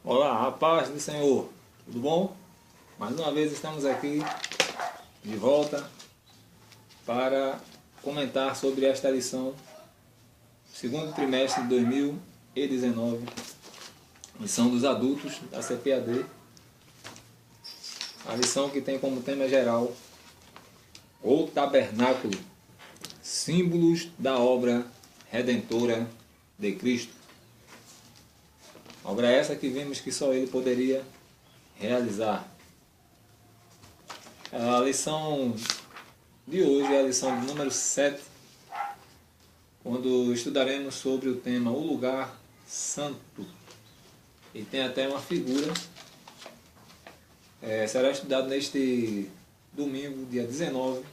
Olá, a paz do Senhor, tudo bom? Mais uma vez estamos aqui de volta para comentar sobre esta lição, segundo trimestre de 2019, lição dos adultos da CPAD, a lição que tem como tema geral o tabernáculo, símbolos da obra redentora de Cristo. Obra essa que vimos que só Ele poderia realizar. A lição de hoje é a lição de número 7, quando estudaremos sobre o tema O Lugar Santo. E tem até uma figura. Será estudado neste domingo, dia 19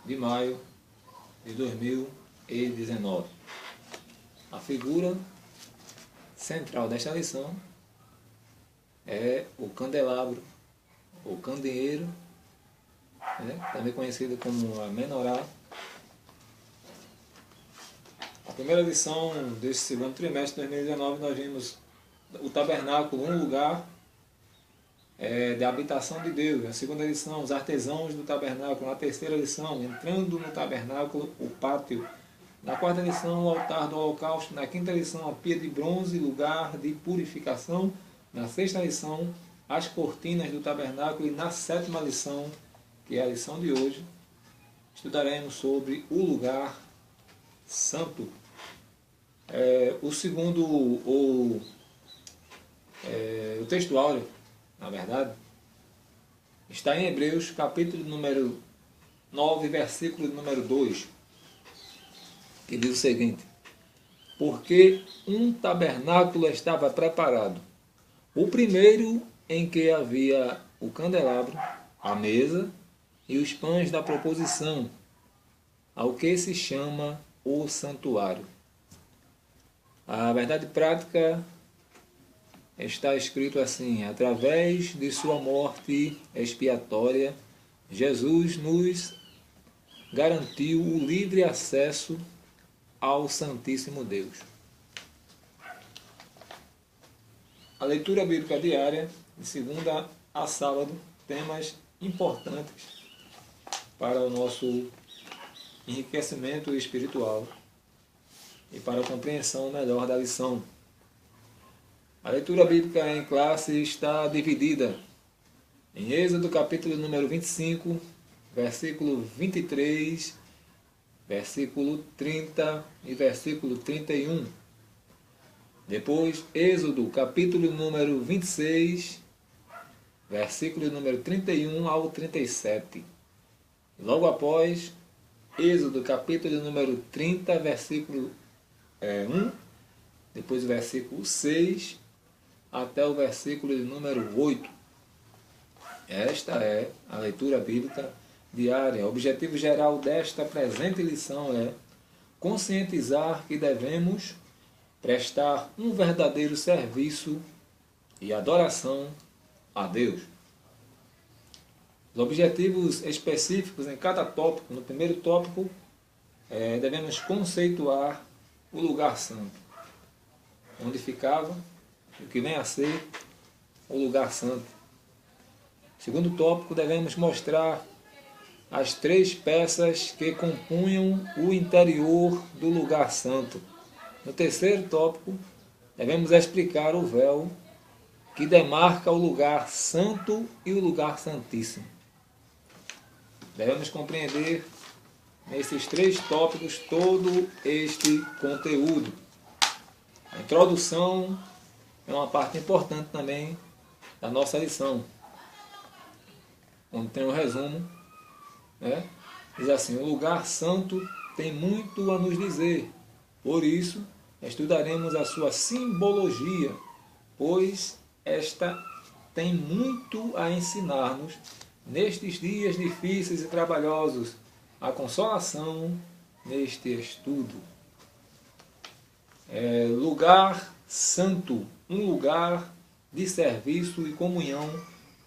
de maio de 2019. A figura central desta lição é o candelabro, ou candeeiro, também conhecido como a menorá. A primeira lição deste segundo trimestre de 2019 nós vimos o tabernáculo, um lugar de habitação de Deus. Na segunda lição, os artesãos do tabernáculo. Na terceira lição, entrando no tabernáculo, o pátio. Na quarta lição, o altar do holocausto. Na quinta lição, a pia de bronze, lugar de purificação. Na sexta lição, as cortinas do tabernáculo. E na sétima lição, que é a lição de hoje, estudaremos sobre o lugar santo. O segundo, o texto áureo, na verdade, está em Hebreus, capítulo número 9, versículo número 2. Que diz o seguinte: porque um tabernáculo estava preparado, o primeiro em que havia o candelabro, a mesa e os pães da proposição, ao que se chama o santuário. A verdade prática está escrito assim: através de sua morte expiatória, Jesus nos garantiu o livre acesso ao Santíssimo Deus. A leitura bíblica diária, de segunda a sábado, temas importantes para o nosso enriquecimento espiritual e para a compreensão melhor da lição. A leitura bíblica em classe está dividida em Êxodo capítulo número 25, versículo 23, versículo 30 e versículo 31. Depois, Êxodo, capítulo número 26, versículo número 31 ao 37. Logo após, Êxodo, capítulo número 30, versículo 1, depois o versículo 6, até o versículo número 8. Esta é a leitura bíblica diária. O objetivo geral desta presente lição é conscientizar que devemos prestar um verdadeiro serviço e adoração a Deus. Os objetivos específicos em cada tópico. No primeiro tópico, devemos conceituar o lugar santo, onde ficava o que vem a ser o lugar santo. Segundo tópico, devemos mostrar as três peças que compunham o interior do lugar santo. No terceiro tópico, devemos explicar o véu que demarca o lugar santo e o lugar santíssimo. Devemos compreender nesses três tópicos todo este conteúdo. A introdução é uma parte importante também da nossa lição, onde tem um resumo. Diz assim: o lugar santo tem muito a nos dizer, por isso estudaremos a sua simbologia, pois esta tem muito a ensinar-nos nestes dias difíceis e trabalhosos, a consolação neste estudo. Lugar santo, um lugar de serviço e comunhão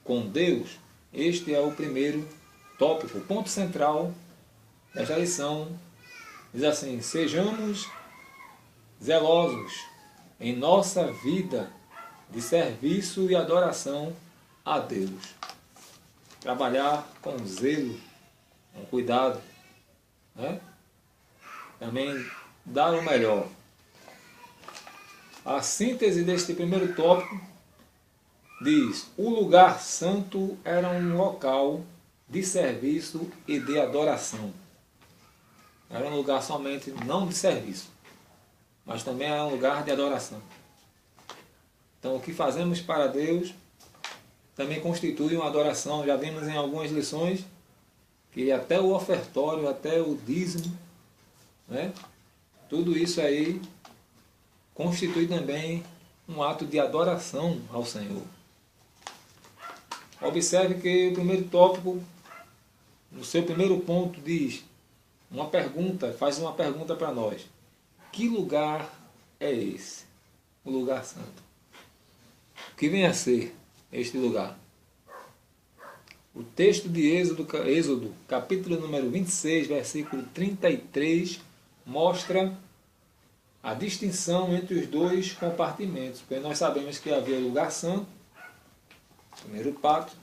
com Deus. Este é o primeiro tópico, o ponto central desta lição. Diz assim: sejamos zelosos em nossa vida de serviço e adoração a Deus. Trabalhar com zelo, com cuidado, né? Também dar o melhor. A síntese deste primeiro tópico diz: o lugar santo era um local de serviço e de adoração. Era um lugar somente não de serviço, mas também era um lugar de adoração. Então o que fazemos para Deus também constitui uma adoração. Já vimos em algumas lições que até o ofertório, até o dízimo, né? Tudo isso aí constitui também um ato de adoração ao Senhor. Observe que o primeiro tópico, no seu primeiro ponto, diz uma pergunta, faz uma pergunta para nós. Que lugar é esse? O lugar santo. O que vem a ser este lugar? O texto de Êxodo, capítulo número 26, versículo 33, mostra a distinção entre os dois compartimentos. Porque nós sabemos que havia o lugar santo, primeiro pacto,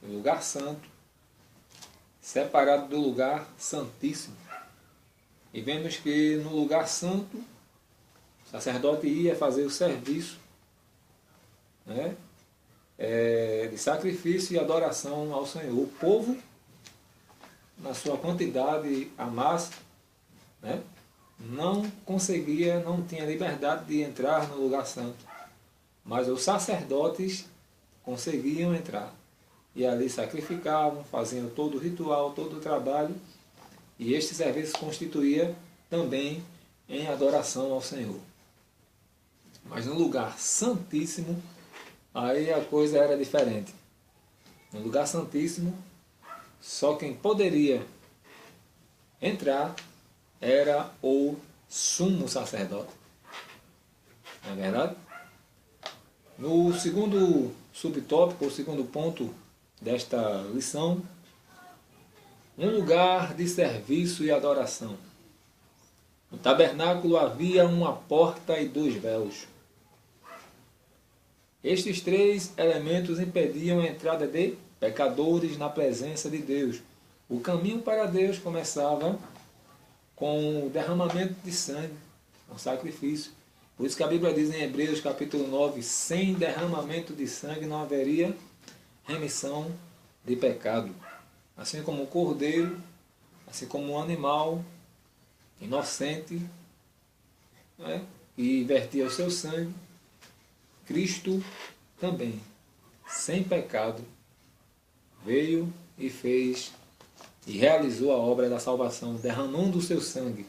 o lugar santo, separado do lugar santíssimo. E vemos que no lugar santo, o sacerdote ia fazer o serviço, né, de sacrifício e adoração ao Senhor. O povo, na sua quantidade, a massa, né, não conseguia, não tinha liberdade de entrar no lugar santo. Mas os sacerdotes conseguiam entrar. E ali sacrificavam, faziam todo o ritual, todo o trabalho. E este serviço constituía também em adoração ao Senhor. Mas no lugar santíssimo, aí a coisa era diferente. No lugar santíssimo, só quem poderia entrar era o sumo sacerdote. Não é verdade? No segundo subtópico, o segundo ponto desta lição, um lugar de serviço e adoração. No tabernáculo havia uma porta e 2 véus. Estes 3 elementos impediam a entrada de pecadores na presença de Deus. O caminho para Deus começava com o derramamento de sangue, com sacrifício. Por isso que a Bíblia diz em Hebreus capítulo 9, sem derramamento de sangue não haveria remissão de pecado. Assim como o cordeiro, assim como um animal inocente, né, que vertia o seu sangue, Cristo também, sem pecado, veio e fez e realizou a obra da salvação, derramando o seu sangue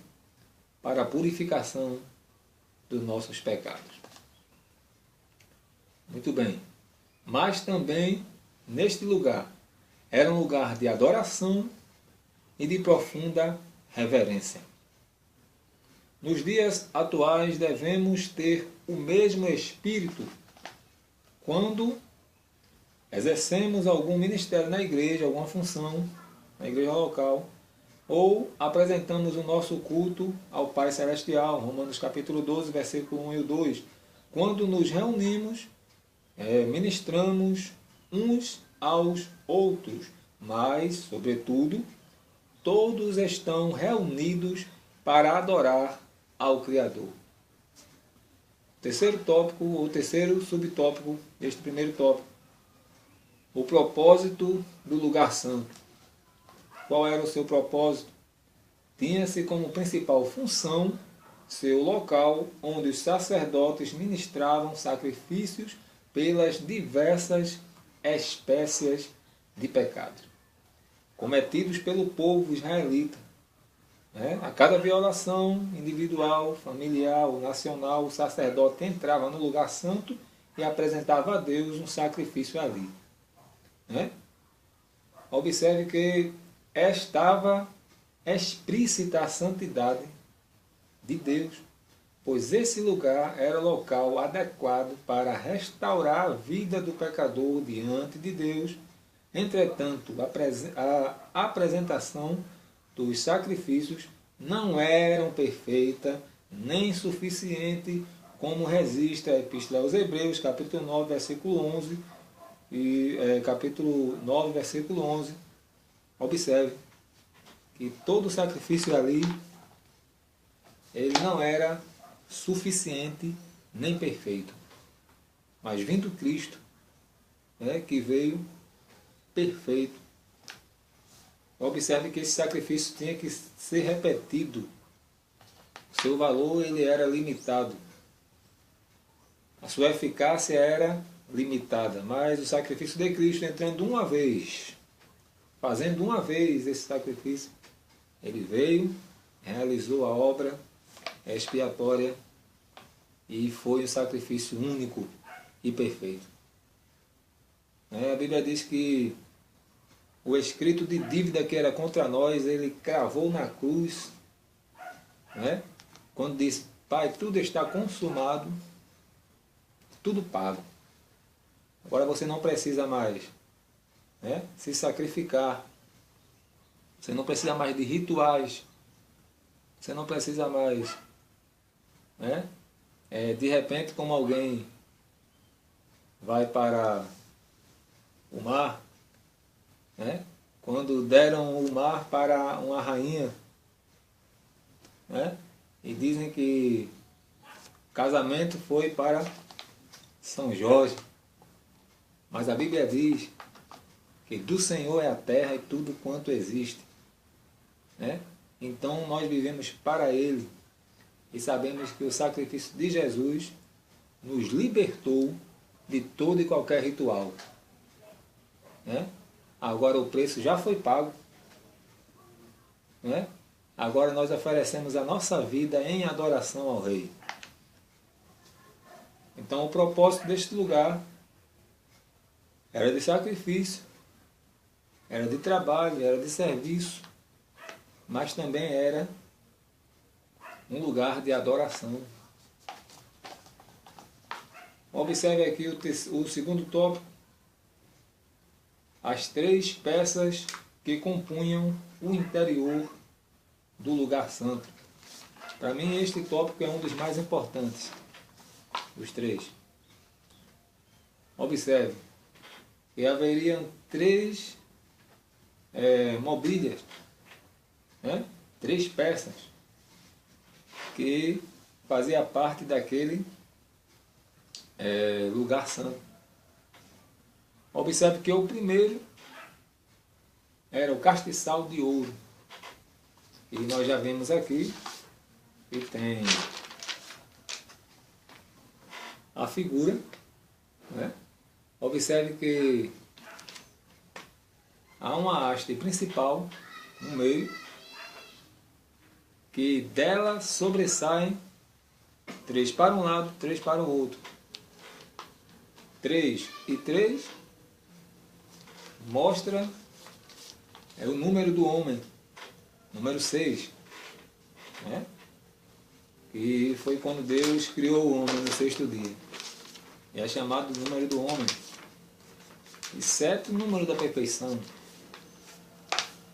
para a purificação dos nossos pecados. Muito bem. Mas também, neste lugar, era um lugar de adoração e de profunda reverência. Nos dias atuais devemos ter o mesmo espírito quando exercemos algum ministério na igreja, alguma função na igreja local, ou apresentamos o nosso culto ao Pai Celestial, Romanos capítulo 12, versículo 1 e 2. Quando nos reunimos, ministramos uns aos outros, mas, sobretudo, todos estão reunidos para adorar ao Criador. Terceiro tópico, ou terceiro subtópico deste primeiro tópico, o propósito do lugar santo. Qual era o seu propósito? Tinha-se como principal função seu local onde os sacerdotes ministravam sacrifícios pelas diversas espécies de pecados cometidos pelo povo israelita. A cada violação individual, familiar ou nacional, o sacerdote entrava no lugar santo e apresentava a Deus um sacrifício ali. Observe que estava explícita a santidade de Deus, pois esse lugar era local adequado para restaurar a vida do pecador diante de Deus. Entretanto, a apresentação dos sacrifícios não eram perfeita nem suficiente como resiste a Epístola aos Hebreus, capítulo 9, versículo 11, e capítulo 9, versículo 11. Observe que todo o sacrifício ali, ele não era suficiente nem perfeito. Mas vindo Cristo, que veio perfeito. Observe que esse sacrifício tinha que ser repetido. O seu valor ele era limitado. A sua eficácia era limitada. Mas o sacrifício de Cristo, entrando uma vez, fazendo uma vez esse sacrifício, ele veio, realizou a obra expiatória e foi um sacrifício único e perfeito. A Bíblia diz que o escrito de dívida que era contra nós, ele cravou na cruz, quando disse: Pai, tudo está consumado, tudo pago. Agora você não precisa mais se sacrificar. Você não precisa mais de rituais. Você não precisa mais, de repente, como alguém vai para o mar, quando deram o mar para uma rainha, e dizem que o casamento foi para São Jorge, mas a Bíblia diz que do Senhor é a terra e tudo quanto existe. Então nós vivemos para Ele e sabemos que o sacrifício de Jesus nos libertou de todo e qualquer ritual. Agora o preço já foi pago. Agora nós oferecemos a nossa vida em adoração ao Rei. Então o propósito deste lugar era de sacrifício, era de trabalho, era de serviço, mas também era um lugar de adoração. Observe aqui o segundo tópico, as 3 peças que compunham o interior do lugar santo. Para mim este tópico é um dos mais importantes dos 3. Observe que haveriam 3 mobílias, 3 peças que fazia parte daquele lugar santo. Observe que o primeiro era o castiçal de ouro. E nós já vimos aqui que tem a figura. Observe que há uma haste principal no meio, que dela sobressaem 3 para um lado, 3 para o outro. 3 e 3 mostra o número do homem, número 6. Que foi quando Deus criou o homem no 6º dia. E é chamado número do homem. E 7, o número da perfeição.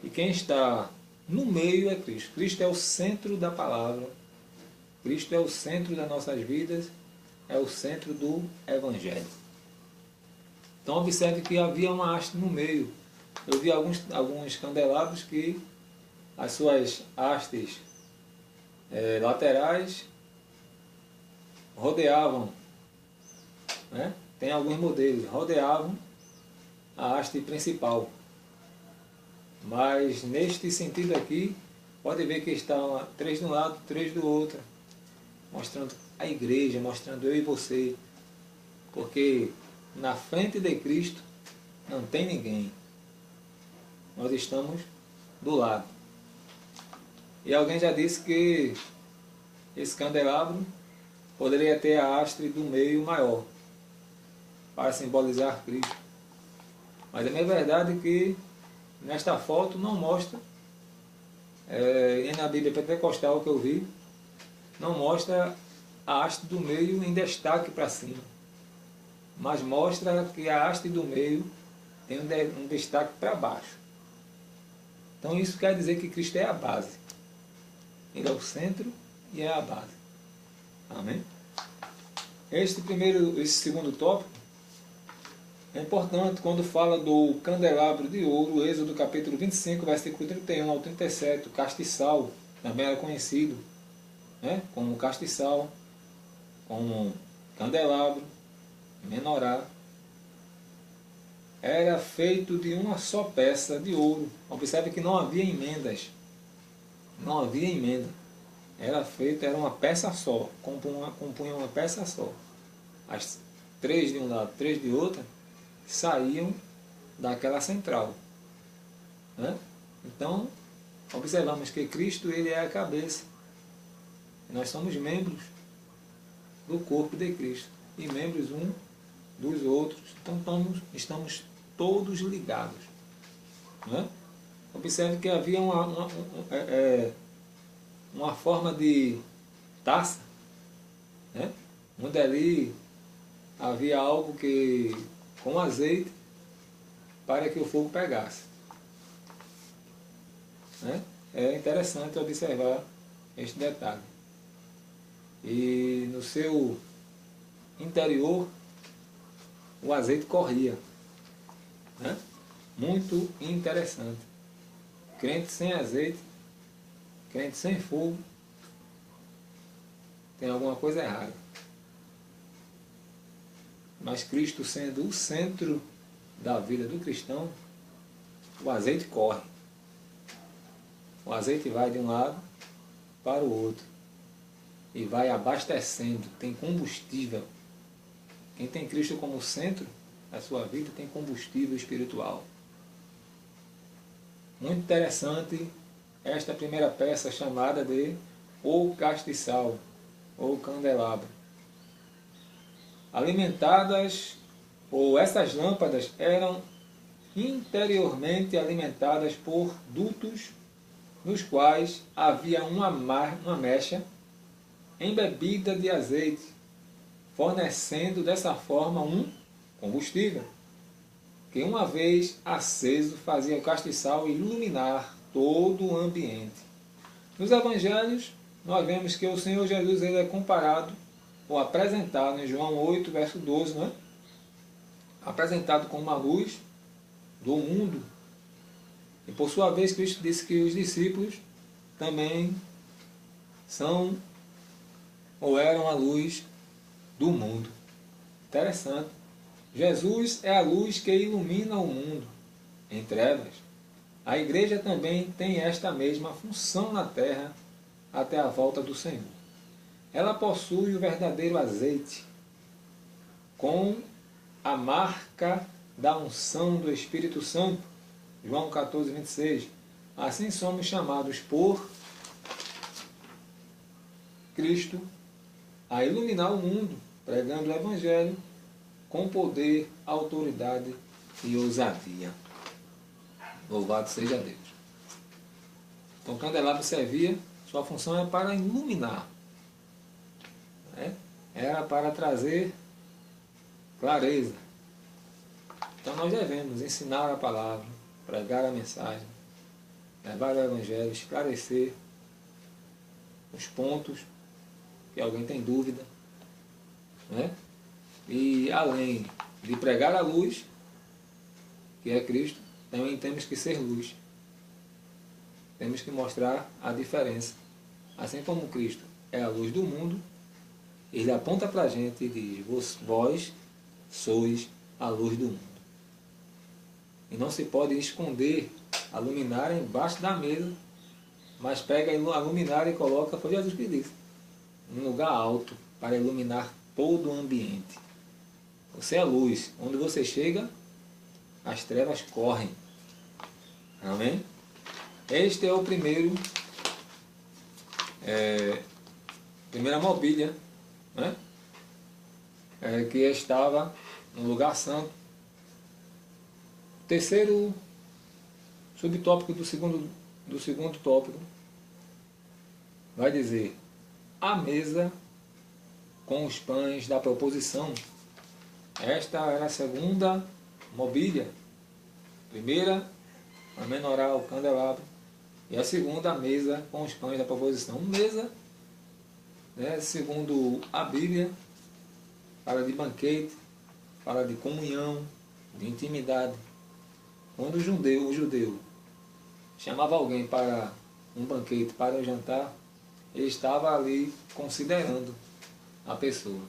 E quem está no meio é Cristo. Cristo é o centro da palavra. Cristo é o centro das nossas vidas. É o centro do Evangelho. Então observe que havia uma haste no meio. Eu vi alguns candelabros que as suas hastes laterais rodeavam. Tem alguns modelos, rodeavam a haste principal. Mas neste sentido aqui, pode ver que estão 3 de um lado, 3 do outro, mostrando a igreja, mostrando eu e você. Porque na frente de Cristo não tem ninguém. Nós estamos do lado. E alguém já disse que esse candelabro poderia ter a haste do meio maior, para simbolizar Cristo. Mas a minha verdade é que nesta foto não mostra, e na Bíblia Pentecostal que eu vi, não mostra a haste do meio em destaque para cima, mas mostra que a haste do meio tem um destaque para baixo. Então isso quer dizer que Cristo é a base. Ele é o centro e é a base. Amém? Esse segundo tópico é importante quando fala do candelabro de ouro, Êxodo capítulo 25, versículo 31 ao 37, o castiçal, também era conhecido, né, como castiçal, como candelabro, menorá. Era feito de uma só peça de ouro. Observe que não havia emendas. Não havia emenda. Era uma peça só, compunha uma peça só. As três de um lado, três de outro, saíam daquela central, né? Então, observamos que Cristo, ele é a cabeça. Nós somos membros do corpo de Cristo e membros um dos outros. Então estamos todos ligados, né? Observe que havia uma forma de taça, né? Onde ali havia algo que com azeite para que o fogo pegasse, né? É interessante observar este detalhe. E no seu interior o azeite corria, né? Muito interessante. Crente sem azeite, crente sem fogo, tem alguma coisa errada. Mas Cristo sendo o centro da vida do cristão, o azeite corre. O azeite vai de um lado para o outro e vai abastecendo, tem combustível. Quem tem Cristo como centro da sua vida tem combustível espiritual. Muito interessante esta primeira peça chamada de o castiçal, ou candelabro. Alimentadas, ou essas lâmpadas eram interiormente alimentadas por dutos nos quais havia uma mecha embebida de azeite, fornecendo dessa forma um combustível, que uma vez aceso fazia o castiçal iluminar todo o ambiente. Nos evangelhos, nós vemos que o Senhor Jesus ele é comparado ou apresentado em João 8, verso 12, né? Apresentado como uma luz do mundo. E por sua vez, Cristo disse que os discípulos também são ou eram a luz do mundo. Interessante. Jesus é a luz que ilumina o mundo em trevas. A igreja também tem esta mesma função na terra até a volta do Senhor. Ela possui o verdadeiro azeite com a marca da unção do Espírito Santo. João 14, 26. Assim somos chamados por Cristo a iluminar o mundo, pregando o Evangelho com poder, autoridade e ousadia. Louvado seja Deus. Então o candelabro servia, sua função é para iluminar, né? Era para trazer clareza. Então nós devemos ensinar a palavra, pregar a mensagem, levar o Evangelho, esclarecer os pontos que alguém tem dúvida, né? E além de pregar a luz, que é Cristo, também temos que ser luz. Temos que mostrar a diferença. Assim como Cristo é a luz do mundo, ele aponta para a gente e diz: vós sois a luz do mundo. E não se pode esconder a luminária embaixo da mesa, mas pega a luminária e coloca, foi Jesus que disse, em lugar alto, para iluminar todo o ambiente. Você é a luz. Onde você chega, as trevas correm. Amém? Este é o primeira mobília, né? Que estava no lugar santo. Terceiro subtópico do segundo tópico vai dizer: a mesa com os pães da proposição. Esta era a segunda mobília. Primeira, a menorá, o candelabro. E a segunda, a mesa com os pães da proposição. Mesa, né, segundo a Bíblia, fala de banquete, fala de comunhão, de intimidade. Quando o judeu chamava alguém para um banquete, para o jantar, ele estava ali considerando a pessoa.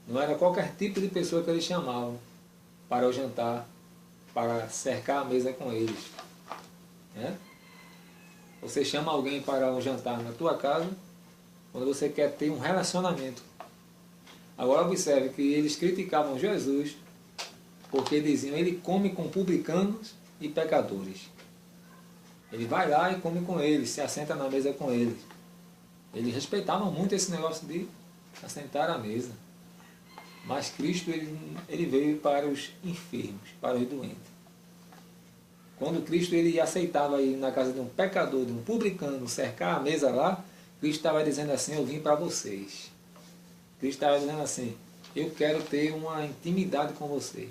Não era qualquer tipo de pessoa que eles chamavam para o jantar, para cercar a mesa com eles. Né? Você chama alguém para um jantar na tua casa quando você quer ter um relacionamento. Agora observe que eles criticavam Jesus porque diziam: ele come com publicanos e pecadores. Ele vai lá e come com eles, se assenta na mesa com eles. Eles respeitavam muito esse negócio de assentar à mesa. Mas Cristo ele veio para os enfermos, para os doentes. Quando Cristo ele aceitava ir na casa de um pecador, de um publicano, cercar a mesa lá, Cristo estava dizendo assim: eu vim para vocês. Cristo estava dizendo assim: eu quero ter uma intimidade com vocês.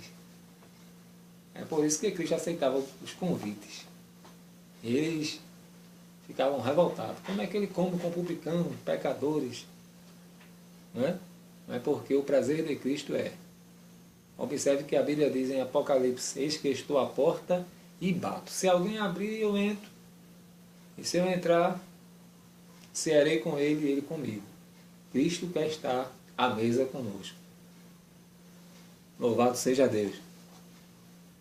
É por isso que Cristo aceitava os convites. Eles ficavam revoltados. Como é que ele come com publicanos, pecadores? Não é? Não é porque o prazer de Cristo é. Observe que a Bíblia diz em Apocalipse: eis que estou à porta e bato. Se alguém abrir, eu entro. E se eu entrar, cearei com ele e ele comigo. Cristo quer estar à mesa conosco. Louvado seja Deus.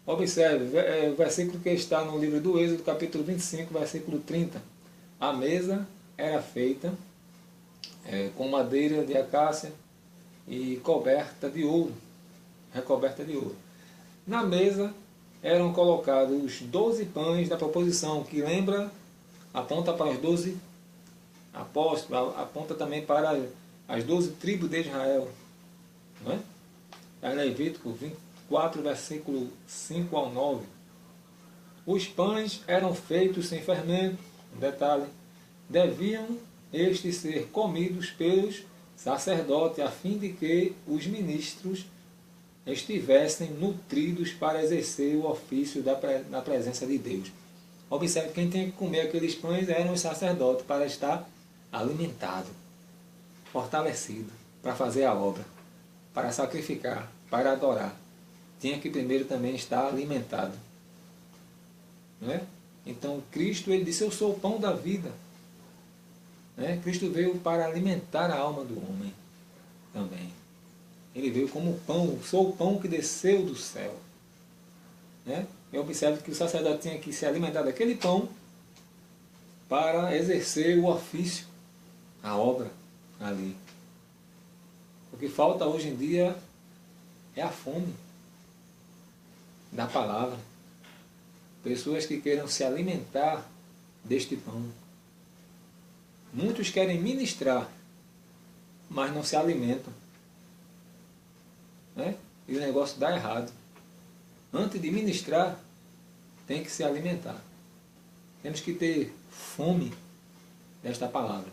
Observe, o versículo que está no livro do Êxodo, capítulo 25, versículo 30. A mesa era feita com madeira de acácia e coberta de ouro. Recoberta de ouro. Na mesa eram colocados os 12 pães da proposição, que aponta para os 12 apóstolos, aponta também para as 12 tribos de Israel. Não é? Está em Levítico 24, versículo 5 ao 9. Os pães eram feitos sem fermento, detalhe, deviam estes ser comidos pelos sacerdotes, a fim de que os ministros estivessem nutridos para exercer o ofício da presença de Deus. Observe que quem tinha que comer aqueles pães eram os sacerdotes, para estar alimentado, fortalecido, para fazer a obra, para sacrificar, para adorar. Tinha que primeiro também estar alimentado. Não é? Então Cristo ele disse: eu sou o pão da vida. Né? Cristo veio para alimentar a alma do homem também. Ele veio como pão, sou o pão que desceu do céu. Né? Eu observo que o sacerdote tinha que se alimentar daquele pão para exercer o ofício, a obra ali. O que falta hoje em dia é a fome da palavra. Pessoas que queiram se alimentar deste pão. Muitos querem ministrar, mas não se alimentam. Né? E o negócio dá errado. Antes de ministrar, tem que se alimentar. Temos que ter fome desta palavra.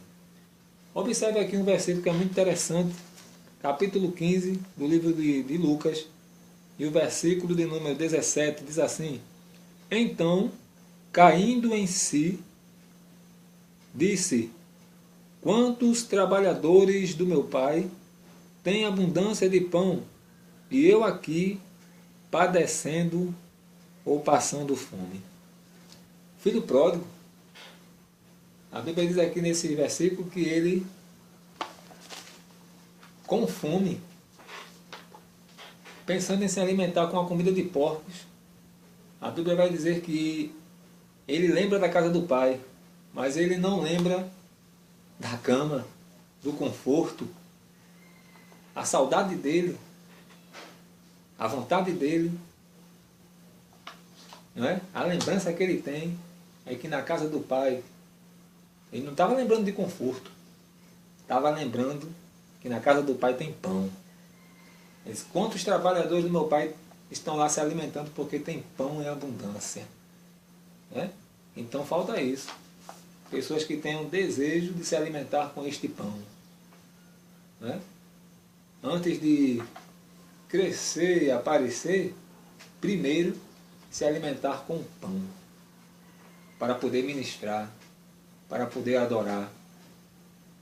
Observe aqui um versículo que é muito interessante, capítulo 15 do livro de Lucas, e o versículo de número 17 diz assim: então, caindo em si, disse: quantos trabalhadores do meu pai têm abundância de pão, e eu aqui padecendo ou passando fome. Filho pródigo, a Bíblia diz aqui nesse versículo que ele, com fome, pensando em se alimentar com a comida de porcos, a Bíblia vai dizer que ele lembra da casa do pai, mas ele não lembra da cama, do conforto, a saudade dele, a vontade dele, não é? A lembrança que ele tem é que na casa do pai, ele não estava lembrando de conforto, estava lembrando que na casa do pai tem pão. Ele disse: quantos trabalhadores do meu pai estão lá se alimentando porque tem pão em abundância? Né? Então falta isso. Pessoas que tenham desejo de se alimentar com este pão. Né? Antes de crescer e aparecer, primeiro se alimentar com pão, para poder ministrar, para poder adorar.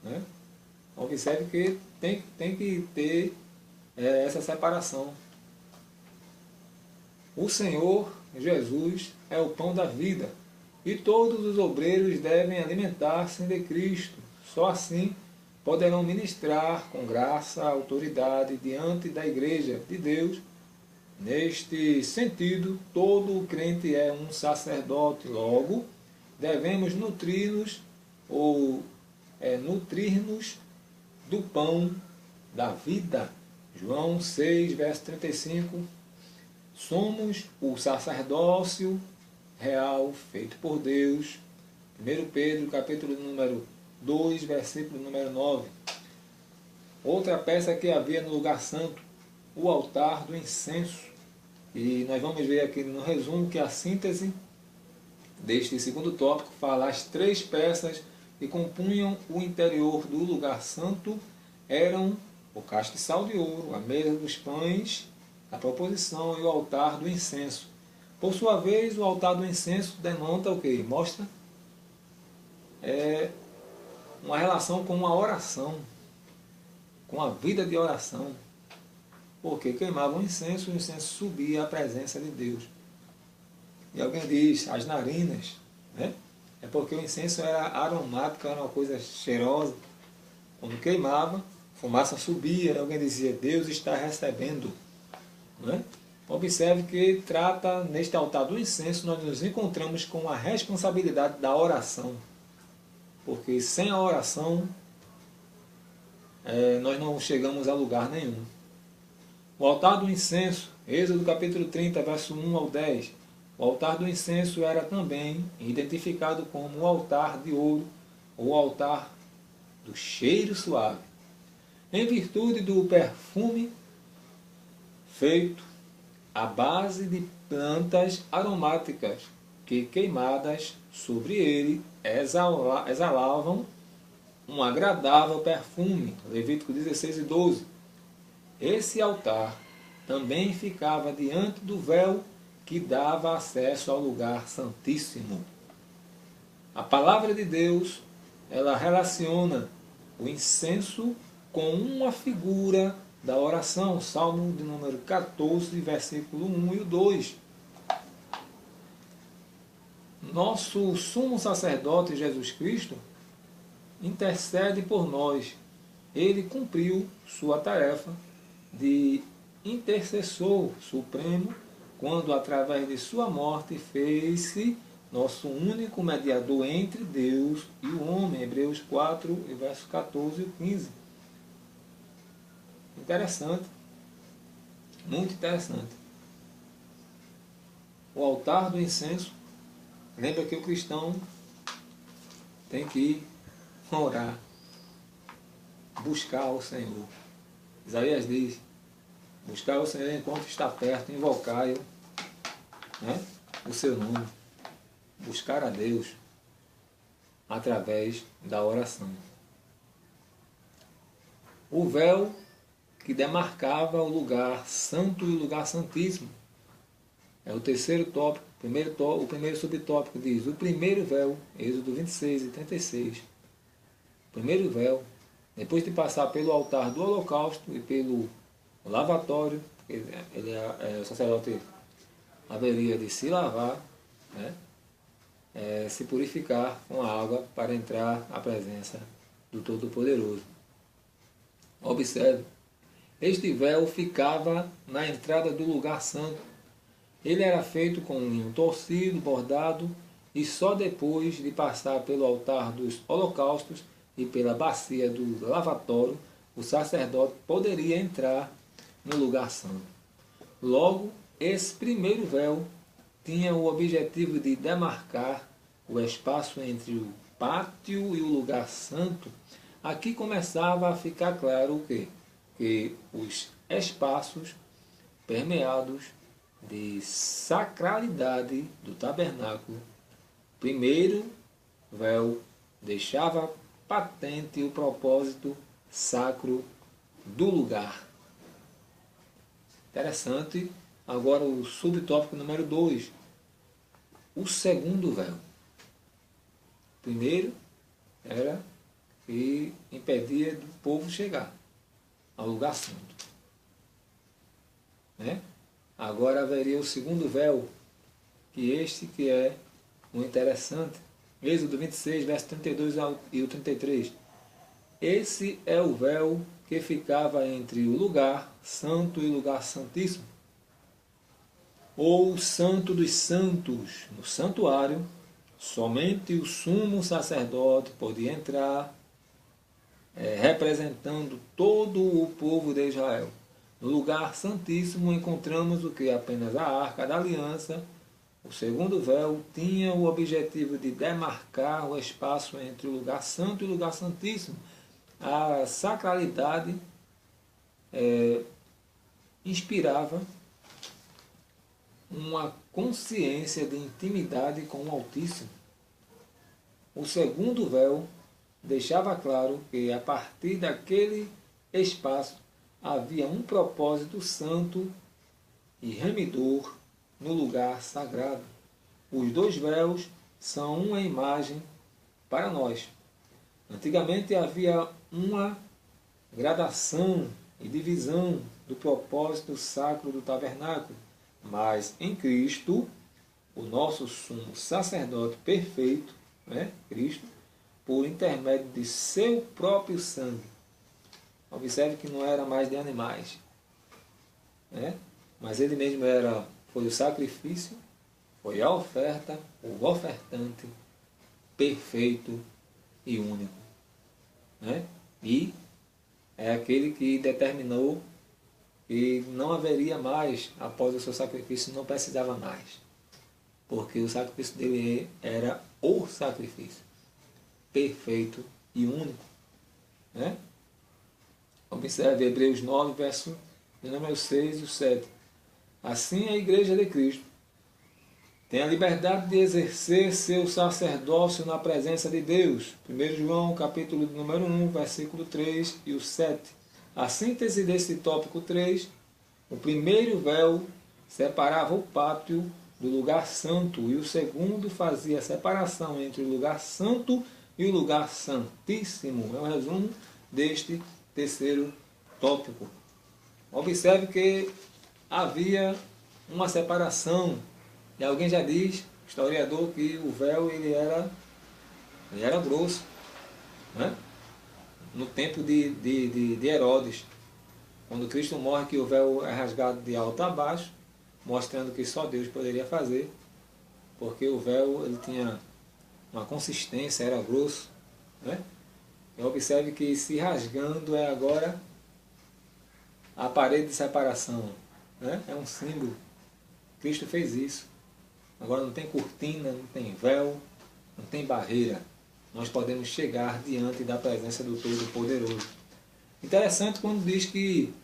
Né? Observe que tem que ter é essa separação. O Senhor Jesus é o pão da vida, e todos os obreiros devem alimentar-se de Cristo. Só assim poderão ministrar com graça, autoridade diante da Igreja de Deus. Neste sentido, todo crente é um sacerdote. Logo, devemos nutrir-nos nutrir-nos do pão da vida. João 6, verso 35. Somos o sacerdócio real feito por Deus. 1 Pedro, capítulo número 2, versículo número 9. Outra peça que havia no lugar santo, o altar do incenso. E nós vamos ver aqui no resumo que a síntese deste segundo tópico fala as três peças que compunham o interior do lugar santo eram o castiçal de ouro, a mesa dos pães, a proposição e o altar do incenso. Por sua vez, o altar do incenso denota o quê? Mostra uma relação com a oração, com a vida de oração. Porque queimava o incenso subia à presença de Deus. E alguém diz, as narinas, né? É porque o incenso era aromático, era uma coisa cheirosa. Quando queimava, fumaça subia, e alguém dizia, Deus está recebendo. Né? Observe que trata, neste altar do incenso, nós nos encontramos com a responsabilidade da oração. Porque sem a oração, nós não chegamos a lugar nenhum. O altar do incenso, Êxodo capítulo 30, verso 1 ao 10. O altar do incenso era também identificado como o altar de ouro, ou altar do cheiro suave, em virtude do perfume feito à base de plantas aromáticas que, queimadas sobre ele, exalavam um agradável perfume. Levítico 16 e 12. Esse altar também ficava diante do véu que dava acesso ao lugar santíssimo. A palavra de Deus, ela relaciona o incenso com uma figura da oração. Salmo de número 14, versículo 1 e 2. Nosso sumo sacerdote Jesus Cristo intercede por nós. Ele cumpriu sua tarefa de intercessor supremo quando, através de sua morte, fez-se nosso único mediador entre Deus e o homem. Hebreus 4, versos 14 e 15. Interessante. Muito interessante. O altar do incenso. Lembra que o cristão tem que orar, buscar o Senhor. Isaías diz, buscar o Senhor enquanto está perto, invocai-o, né? O seu nome. Buscar a Deus através da oração. O véu que demarcava o lugar santo e o lugar santíssimo. É o terceiro tópico. O primeiro subtópico diz, o primeiro véu, Êxodo 26 e 36. O primeiro véu, depois de passar pelo altar do holocausto e pelo lavatório, o sacerdote haveria de se lavar, né? Se purificar com a água para entrar à presença do Todo-Poderoso. Observe, este véu ficava na entrada do lugar santo. Ele era feito com um linho torcido, bordado, e só depois de passar pelo altar dos holocaustos e pela bacia do lavatório, o sacerdote poderia entrar no lugar santo. Logo, esse primeiro véu tinha o objetivo de demarcar o espaço entre o pátio e o lugar santo. Aqui começava a ficar claro o quê? Que os espaços permeados de sacralidade do tabernáculo, primeiro véu deixava patente o propósito sacro do lugar. Interessante. Agora o subtópico número 2. O segundo véu. Primeiro era que impedia do povo chegar ao lugar santo. né? Agora haveria o segundo véu, que este que é o interessante. Êxodo 26, verso 32 e o 33. Esse é o véu que ficava entre o lugar santo e o lugar santíssimo, ou o santo dos santos. No santuário, somente o sumo sacerdote podia entrar, representando todo o povo de Israel. No lugar santíssimo encontramos o que? Apenas a Arca da Aliança. O segundo véu tinha o objetivo de demarcar o espaço entre o lugar santo e o lugar santíssimo. A sacralidade inspirava uma consciência de intimidade com o Altíssimo. O segundo véu deixava claro que a partir daquele espaço havia um propósito santo e remidor no lugar sagrado. Os dois véus são uma imagem para nós. Antigamente havia uma gradação e divisão do propósito sacro do tabernáculo, mas em Cristo, o nosso sumo sacerdote perfeito, né, Cristo, por intermédio de seu próprio sangue. Observe que não era mais de animais, né? Mas ele mesmo foi o sacrifício, foi a oferta, o ofertante perfeito e único, né? E é aquele que determinou que não haveria mais, após o seu sacrifício, não precisava mais, porque o sacrifício dele era o sacrifício perfeito e único, né? Observe Hebreus 9, verso de número 6 e 7. Assim a Igreja de Cristo tem a liberdade de exercer seu sacerdócio na presença de Deus. 1 João, capítulo número 1, versículo 3 e o 7. A síntese desse tópico 3, o primeiro véu separava o pátio do lugar santo e o segundo fazia a separação entre o lugar santo e o lugar santíssimo. É um resumo deste terceiro tópico. Observe que havia uma separação, e alguém já diz, historiador, que o véu ele era grosso, né? No tempo de Herodes, quando Cristo morre, que o véu é rasgado de alto a baixo, mostrando que só Deus poderia fazer, porque o véu ele tinha uma consistência, era grosso, né? E observe que se rasgando é agora a parede de separação, né? É um símbolo. Cristo fez isso. Agora não tem cortina, não tem véu, não tem barreira. Nós podemos chegar diante da presença do Todo-Poderoso. Interessante quando diz que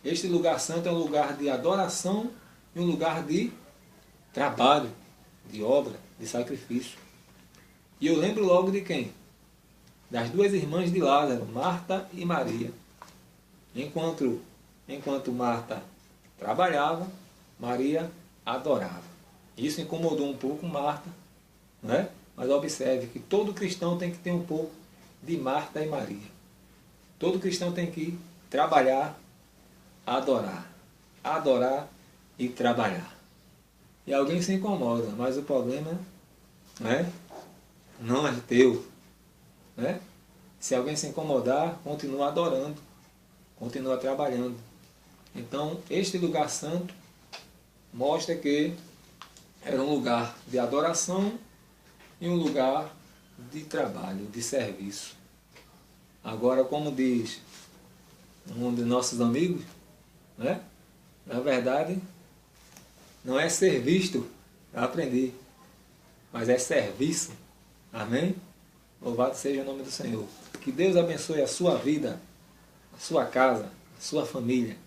este lugar santo é um lugar de adoração e um lugar de trabalho, de obra, de sacrifício. E eu lembro logo de quem? Das duas irmãs de Lázaro, Marta e Maria. Enquanto Marta trabalhava, Maria adorava. Isso incomodou um pouco Marta, né? Mas observe que todo cristão tem que ter um pouco de Marta e Maria. Todo cristão tem que trabalhar, adorar e trabalhar. E alguém se incomoda, mas o problema, né, não é teu, né? Se alguém se incomodar, continua adorando, continua trabalhando. Então, este lugar santo mostra que era um lugar de adoração e um lugar de trabalho, de serviço. Agora, como diz um de nossos amigos, né? Na verdade, não é ser visto, eu aprendi, mas é serviço. Amém? Louvado seja o nome do Senhor. Que Deus abençoe a sua vida, a sua casa, a sua família.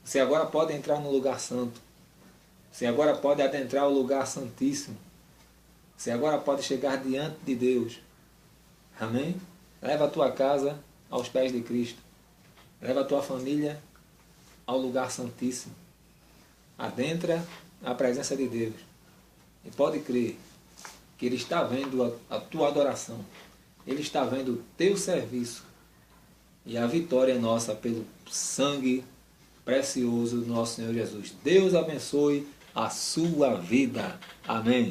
Você agora pode entrar no lugar santo. Você agora pode adentrar o lugar santíssimo. Você agora pode chegar diante de Deus. Amém? Leva a tua casa aos pés de Cristo. Leva a tua família ao lugar santíssimo. Adentra a presença de Deus. E pode crer que Ele está vendo a tua adoração. Ele está vendo o teu serviço. E a vitória é nossa pelo sangue precioso do nosso Senhor Jesus. Deus abençoe a sua vida. Amém.